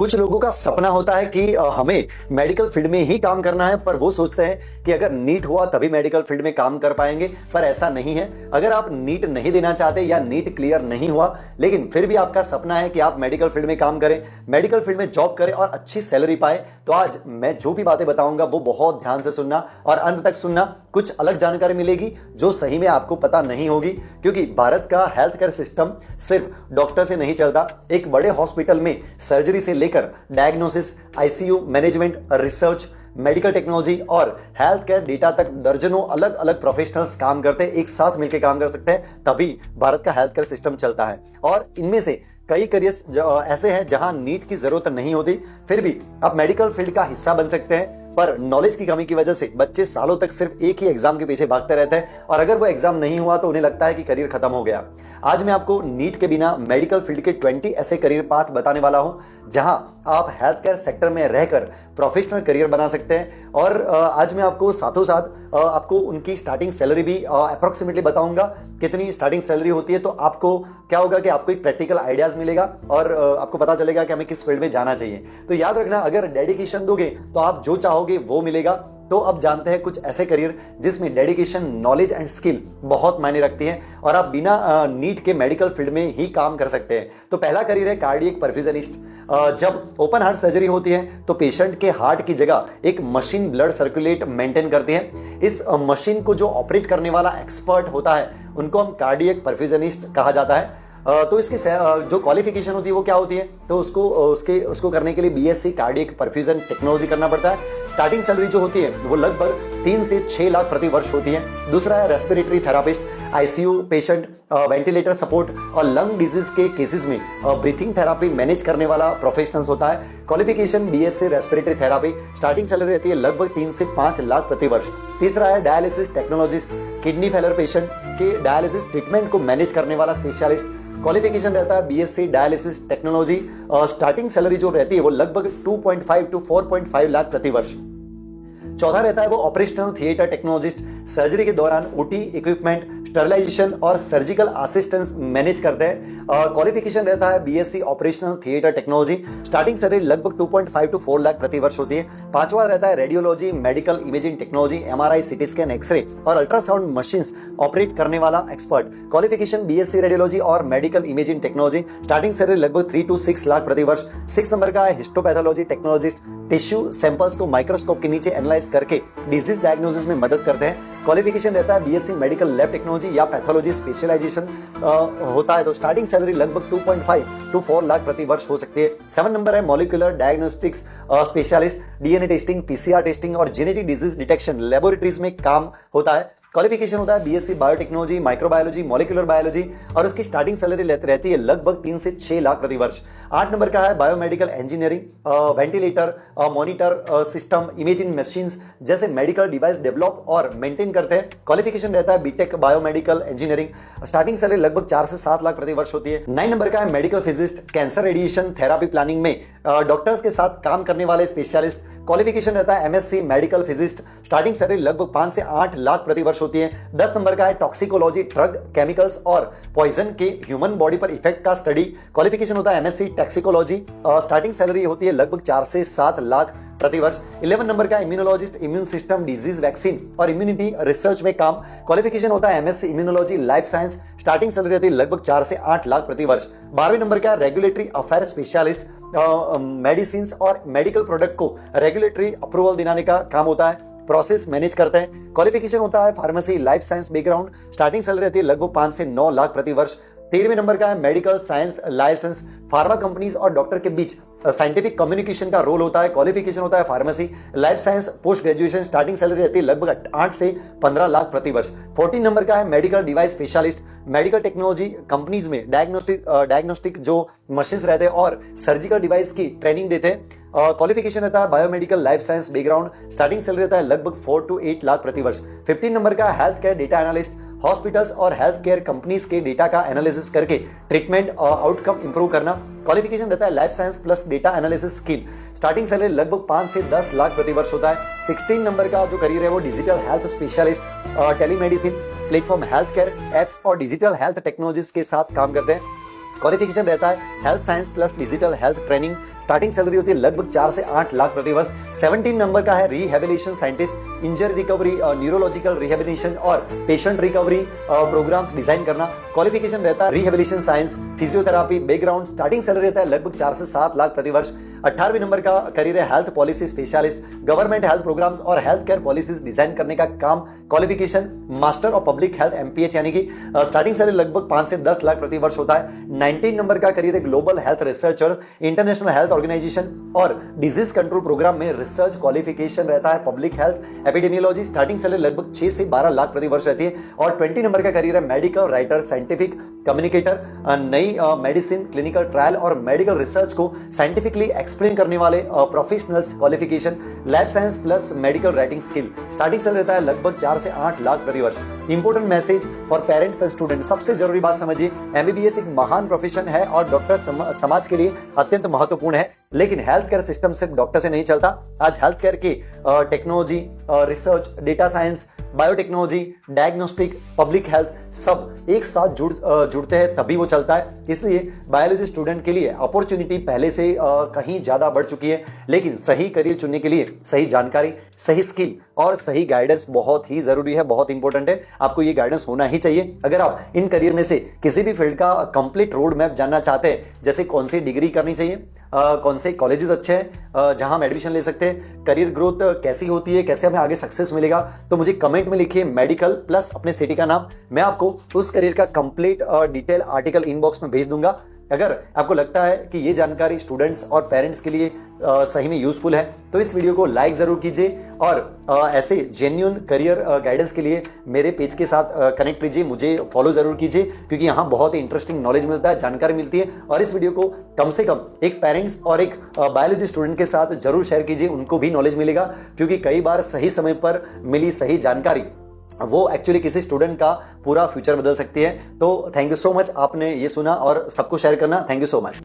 कुछ लोगों का सपना होता है कि हमें मेडिकल फील्ड में ही काम करना है, पर वो सोचते हैं कि अगर नीट हुआ तभी मेडिकल फील्ड में काम कर पाएंगे, पर ऐसा नहीं है। अगर आप नीट नहीं देना चाहते या नीट क्लियर नहीं हुआ लेकिन फिर भी आपका सपना है कि आप मेडिकल फील्ड में काम करें, मेडिकल फील्ड में जॉब करें और अच्छी सैलरी पाए, तो आज मैं जो भी बातें बताऊंगा वो बहुत ध्यान से सुनना और अंत तक सुनना। कुछ अलग जानकारी मिलेगी जो सही में आपको पता नहीं होगी, क्योंकि भारत का हेल्थ केयर सिस्टम सिर्फ डॉक्टर से नहीं चलता। एक बड़े हॉस्पिटल में सर्जरी से लेकर diagnosis, ICU management, research, medical technology और हेल्थ केयर डेटा तक दर्जनों अलग अलग प्रोफेशनल्स काम करते हैं, एक साथ मिलकर काम कर सकते हैं, तभी भारत का हेल्थ केयर सिस्टम चलता है। और इनमें से कई करियर्स ऐसे हैं जहां नीट की जरूरत नहीं होती, फिर भी आप मेडिकल फील्ड का हिस्सा बन सकते हैं। पर नॉलेज की कमी की वजह से बच्चे सालों तक सिर्फ एक ही एग्जाम के पीछे भागते रहते हैं और अगर वो एग्जाम नहीं हुआ तो उन्हें लगता है कि करियर खत्म हो गया। आज मैं आपको नीट के बिना मेडिकल फील्ड के 20 ऐसे करियर पाथ बताने वाला हूं जहां आप हेल्थ केयर सेक्टर में रहकर प्रोफेशनल करियर बना सकते हैं। और आज मैं आपको साथों साथ आपको उनकी स्टार्टिंग सैलरी भी अप्रोक्सीमेटली बताऊंगा कितनी स्टार्टिंग सैलरी होती है। तो आपको क्या होगा कि आपको एक प्रैक्टिकल आइडियाज मिलेगा और आपको पता चलेगा कि हमें किस फील्ड में जाना चाहिए। तो याद रखना, अगर डेडिकेशन दोगे तो आप जो चाहोगे वो मिलेगा। तो अब जानते हैं कुछ ऐसे करियर जिसमें डेडिकेशन, नॉलेज एंड स्किल बहुत मायने रखती है और आप बिना नीट के मेडिकल फील्ड में ही काम कर सकते हैं। तो पहला करियर है कार्डियक परफ्यूजनिस्ट। जब ओपन हार्ट सर्जरी होती है तो पेशेंट के हार्ट की जगह एक मशीन ब्लड सर्कुलेट मेंटेन करती है। इस मशीन को जो ऑपरेट करने वाला एक्सपर्ट होता है उनको हम कार्डियक परफ्यूजनिस्ट कहा जाता है। तो इसकी जो क्वालिफिकेशन होती है वो क्या होती है, तो उसको करने के लिए बीएससी कार्डियक परफ्यूजन टेक्नोलॉजी करना पड़ता है। स्टार्टिंग सैलरी जो होती है वो लगभग 3 से 6 लाख प्रति वर्ष होती है। दूसरा है respiratory therapist, ICU patient, ventilator support और लंग डिजीज के केसेस में ब्रीथिंग थेरापी मैनेज करने वाला प्रोफेशनल्स होता है। Qualification BSc respiratory therapy, starting salary रहती है लगभग 3 से 5 लाख प्रति वर्ष। तीसरा है dialysis technologist, kidney failure patient के डायलिसिस ट्रीटमेंट को मैनेज करने वाला स्पेशलिस्ट। क्वालिफिकेशन रहता है BSc dialysis technology, starting salary जो रहती है वो लगभग 2.5 to 4.5 लाख प्रति वर्ष। चौथा रहता है वो ऑपरेशनल थिएटर टेक्नोलॉजिस्ट, सर्जरी के दौरान ओटी इक्विपमेंट, स्टरलाइजेशन और सर्जिकल असिस्टेंस मैनेज करते हैं। क्वालिफिकेशन रहता है BSc operational theatre technology, starting salary लगभग 2.5 to 4 लाख प्रति वर्ष होती है। पांचवा रहता है radiology, medical imaging technology, MRI, CT scan, x-ray और अल्ट्रासाउंड मशीन्स ऑपरेट करने वाला एक्सपर्ट। क्वालिफिकेशन बीएससी रेडियोलॉजी और medical imaging technology, starting salary लगभग 3 to 6 लाख प्रति वर्ष। 6 नंबर का है हिस्टोपैथोलॉजी टेक्नोलॉजिस्ट, टिश्यू सैंपल्स को माइक्रोस्कोप के नीचे एनालाइज करके डिजीज डायग्नोसिस में मदद करते हैं। क्वालिफिकेशन रहता है बीएससी मेडिकल लैब टेक्नोलॉजी या पैथोलॉजी स्पेशलाइजेशन होता है, तो स्टार्टिंग सैलरी लगभग 2.5 to 4 लाख प्रति वर्ष हो सकती है। 7 नंबर है molecular diagnostics specialist, DNA testing, PCR testing और जेनेटिक डिजीज डिटेक्शन लेबोरेटरीज में काम होता है। क्वालिफिकेशन होता है BSc biotechnology, microbiology, molecular biology और उसकी स्टार्टिंग सैलरी रहती है लगभग 3 से 6 लाख प्रति वर्ष। 8 नंबर का है biomedical engineering, ventilator, monitor system, imaging machines जैसे मेडिकल डिवाइस डेवलप और मेंटेन करते हैं। क्वालिफिकेशन रहता है BTech biomedical engineering, starting salary लगभग 4 से 7 लाख प्रति वर्ष होती है। 9 नंबर का है medical physicist, cancer radiation therapy planning में डॉक्टर्स के साथ काम करने वाले स्पेशलिस्ट। क्वालिफिकेशन रहता है MSc medical physicist, starting salary लगभग 5 से 8 लाख प्रति वर्ष होती है। 10 नंबर का है टॉक्सिकोलॉजी, ड्रग, केमिकल्स और पॉइजन के ह्यूमन बॉडी पर इफेक्ट का स्टडी। क्वालिफिकेशन होता है एमएससी टॉक्सिकोलॉजी, स्टार्टिंग सैलरी होती है लगभग 4 से 7 लाख प्रति वर्ष। 11 नंबर का immunologist, immune system, disease, vaccine और इम्यूनिटी रिसर्च में काम। क्वालिफिकेशन होता है MSc immunology, life science, starting salary रहती है लगभग 4 से 8 लाख प्रति वर्ष। 12वें नंबर का रेगुलेटरी अफेयर स्पेशलिस्ट, मेडिसिन और मेडिकल प्रोडक्ट को रेगुलेटरी अप्रूवल दिलाने का काम होता है, प्रोसेस मैनेज करते हैं। क्वालिफिकेशन होता है pharmacy, life science background, starting salary रहती है लगभग 5 से 9 लाख प्रति वर्ष। 13वें नंबर का है medical science license, pharma companies और डॉक्टर के बीच साइंटिफिक कम्युनिकेशन का रोल होता है। क्वालिफिकेशन होता है pharmacy, life science, post graduation, starting salary रहती है लगभग 8 से 15 लाख प्रति वर्ष। 14 नंबर का है medical device specialist, medical technology companies में डायग्नोस्टिक जो मशीन्स रहते हैं और सर्जिकल डिवाइस की ट्रेनिंग देते हैं। क्वालिफिकेशन रहता है biomedical life science background, starting salary रहता है लगभग 4 to 8 लाख प्रति वर्ष। 15 नंबर का health care data analyst, hospitals और हेल्थ केयर कंपनीज के डेटा का एनालिसिस करके ट्रीटमेंट और आउटकम इंप्रूव करना। क्वालिफिकेशन रहता है life science plus data analysis skill, starting salary लगभग 5 से 10 लाख प्रति वर्ष होता है। 16 नंबर का जो करियर है वो digital health specialist, telemedicine, platform health care apps और डिजिटल हेल्थ टेक्नोलॉजीज के साथ काम करते हैं। क्वालिफिकेशन रहता है health science plus digital health training. Starting salary होती है लगभग 4 से 8 लाख प्रति वर्ष। 17 नंबर का है rehabilitation scientist, injury recovery, neurological rehabilitation और पेशेंट रिकवरी प्रोग्राम्स डिजाइन करना। क्वालिफिकेशन रहता है rehabilitation science, physiotherapy background. Starting salary रहता है लगभग 4 से 7 लाख प्रति वर्ष। 18वें नंबर का करियर है health policy specialist, government health programs और हेल्थ केयर पॉलिसीज डिजाइन करने का काम। Qualification master of public health MPH, यानी कि स्टार्टिंग सैलरी लगभग 5 से 10 लाख प्रति वर्ष होता है। 19 नंबर का करियर है global health researcher, international health organization और डिजीज कंट्रोल प्रोग्राम में रिसर्च। क्वालिफिकेशन रहता है public health epidemiology. Starting salary लगभग 6 से 12 लाख प्रति वर्ष रहती है। और 20 नंबर का करियर है मेडिकल राइटर, साइंटिफिक कम्युनिकेटर, नई मेडिसिन, क्लिनिकल ट्रायल और मेडिकल रिसर्च को साइंटिफिकली एक्सप्लेन करने वाले professionals. Qualification lab science plus medical writing skill. Starting salary रहता है लगभग 4 से 8 लाख प्रति वर्ष। Important message for parents and student, सबसे जरूरी बात समझिए, MBBS एक महान प्रोफेशन है और डॉक्टर समाज के लिए अत्यंत महत्वपूर्ण है, लेकिन हेल्थ केयर सिस्टम सिर्फ डॉक्टर से नहीं चलता। आज हेल्थ केयर की technology, research, data science, biotechnology, diagnostic, public health सब एक साथ जुड़ते हैं तभी वो चलता है। इसलिए बायोलॉजी स्टूडेंट के लिए अपॉर्चुनिटी पहले से कहीं ज्यादा बढ़ चुकी है, लेकिन सही करियर चुनने के लिए सही जानकारी, सही स्किल और सही गाइडेंस बहुत ही जरूरी है, बहुत इंपॉर्टेंट है। आपको ये गाइडेंस होना ही चाहिए। अगर आप इन करियर में से किसी भी फील्ड का कंप्लीट रोड मैप जानना चाहते हैं, जैसे कौन सी डिग्री करनी चाहिए, कौन से कॉलेजेस अच्छे हैं जहां हम एडमिशन ले सकते हैं, करियर ग्रोथ कैसी होती है, कैसे हमें आगे सक्सेस मिलेगा, तो मुझे कमेंट में लिखिए मेडिकल प्लस अपने सिटी का नाम। मैं आपको उस करियर का कंप्लीट डिटेल आर्टिकल इनबॉक्स में भेज दूंगा। अगर आपको लगता है कि ये जानकारी स्टूडेंट्स और पेरेंट्स के लिए सही में यूजफुल है तो इस वीडियो को लाइक जरूर कीजिए और ऐसे जेन्युइन करियर गाइडेंस के लिए मेरे पेज के साथ कनेक्ट कीजिए, मुझे फॉलो जरूर कीजिए, क्योंकि यहाँ बहुत ही इंटरेस्टिंग नॉलेज मिलता है, जानकारी मिलती है। और इस वीडियो को कम से कम एक पेरेंट्स और एक बायोलॉजी स्टूडेंट के साथ जरूर शेयर कीजिए, उनको भी नॉलेज मिलेगा, क्योंकि कई बार सही समय पर मिली सही जानकारी वो एक्चुअली किसी स्टूडेंट का पूरा फ्यूचर बदल सकती है। तो थैंक यू सो मच, आपने ये सुना और सबको शेयर करना। Thank you so much.